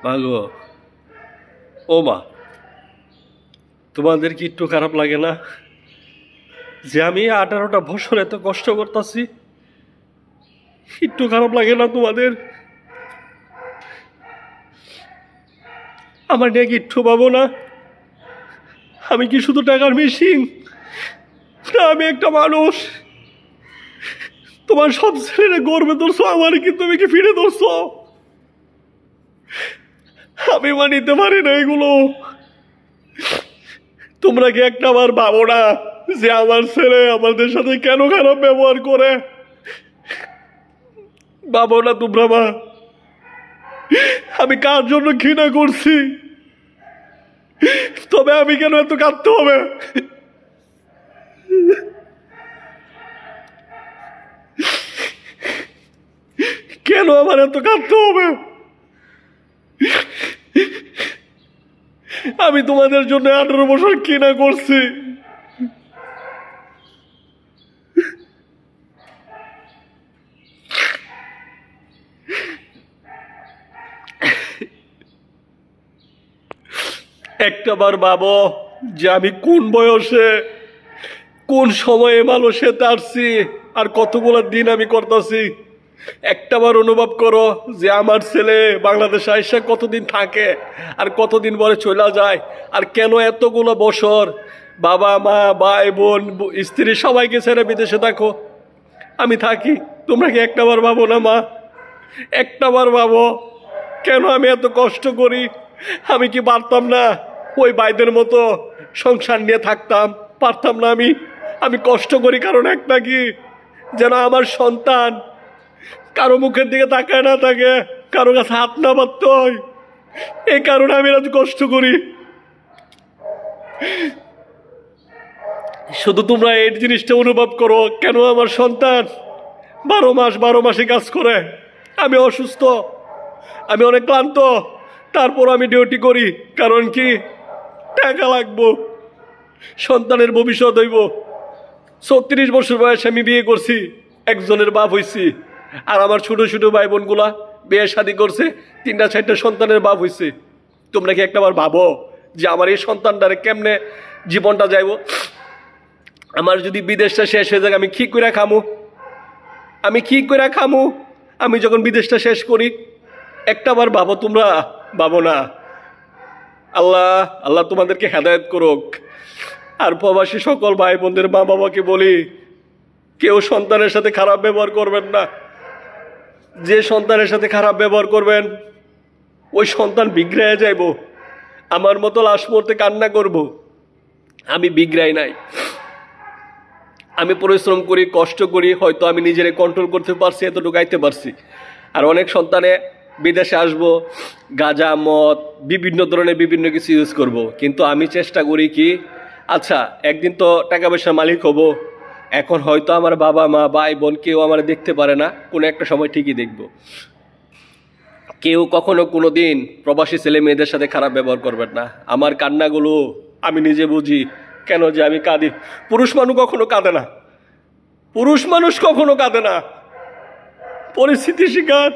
মাগো, ও মা, তোমাদের কি একটু খারাপ লাগে না যে আমি 18টা বছর এত কষ্ট করতেছি? একটু খারাপ লাগে না তোমাদের? আমার নিয়ে কি একটু পাবো না? আমি কি শুধু টাকার মেশিন না? আমি একটা মানুষ। তোমার সব ছেলেরা গর্বে ধরছো, আমার কি তুমি কি ফিরে ধরছো? আমি মানিতে পারি না এগুলো। তোমরা কি একটা বার ভাবো না যে আমার ছেলে আমাদের সাথে কেন খারাপ ব্যবহার করে? ভাবো না তোমরা? মা, আমি কার জন্য ঘৃণা করছি? তবে আমি কেন এত কাঁদতে হবে? কেন আমার এত কাঁদতে হবে? আমি তোমাদের জন্য 18 বছর ঘৃণা করছি। একটাবার ভাবো যে আমি কোন বয়সে কোন সময়ে মানুষে তারছি আর কতগুলো দিন আমি করতেছি। একটাবার অনুভব করো যে আমার ছেলে বাংলাদেশে আইসা কতদিন থাকে আর কতদিন পরে চলে যায়, আর কেন এতগুলো বছর বাবা মা ভাই বোন স্ত্রী সবাইকে ছেড়ে বিদেশে থাকো, আমি থাকি। তোমরা কি একটাবার ভাবো না? মা, একটাবার ভাবো কেন আমি এত কষ্ট করি? আমি কি পারতাম না ওই ভাইদের মতো সংসার নিয়ে থাকতাম? পারতাম না? আমি কষ্ট করি কারণ একটা কি, যেন আমার সন্তান কারো মুখের দিকে তাকায় না থাকে, কারো কাছে হাত না পাততে হয়। এই কারণে আমি আজ কষ্ট করি। শুধু তোমরা এই জিনিসটা অনুভব করো, কেন আমার সন্তান 12 মাসে কাজ করে। আমি অসুস্থ, আমি অনেক ক্লান্ত, তারপর আমি ডিউটি করি। কারণ কি? টাকা লাগবো, সন্তানের ভবিষ্যৎ হইব। 36 বছর বয়সে আমি বিয়ে করছি, একজনের বাপ হইছি। আর আমার ছোট ছোট ভাই বোনগুলা বিয়ে শাদী করছে, 3টা 4টা সন্তানের বাপ হইছে। তোমরা কি একটাবার ভাবো যে আমার এই সন্তানটারে কেমনে জীবনটা যাইব? আমার যদি বিদেশটা শেষ হয়ে যায় আমি কি করে খামু? আমি যখন বিদেশটা শেষ করি? একটাবার ভাবো তোমরা? ভাবো না? আল্লাহ তোমাদেরকে হেদায়েত করুক। আর প্রবাসী সকল ভাই বোনদের মা বাবাকে বলি, কেউ সন্তানের সাথে খারাপ ব্যবহার করবেন না। যে সন্তানের সাথে খারাপ ব্যবহার করবেন ওই সন্তান বিগড়ায় যাইব। আমার মতো লাশ মরতে কান্না করব। আমি বিগড়াই নাই, আমি পরিশ্রম করি, কষ্ট করি, হয়তো আমি নিজেরে কন্ট্রোল করতে পারছি, এতটুকু আইতে পারছি। আর অনেক সন্তানে বিদেশে আসবো, গাঁজা মদ বিভিন্ন ধরনের বিভিন্ন কিছু ইউজ করব। কিন্তু আমি চেষ্টা করি কি, আচ্ছা একদিন তো টাকা পয়সার মালিক হব। এখন হয়তো আমার বাবা মা ভাই বোন কেউ আমার দেখতে পারে না, কোনো একটা সময় ঠিকই দেখব। কেউ কখনো কোনো দিন প্রবাসী ছেলে মেয়েদের সাথে খারাপ ব্যবহার করবেন না। আমার কান্নাগুলো আমি নিজে বুঝি কেন যে আমি কাঁদি। পুরুষ মানুষ কখনো কাঁদে না, পরিস্থিতি শিকার।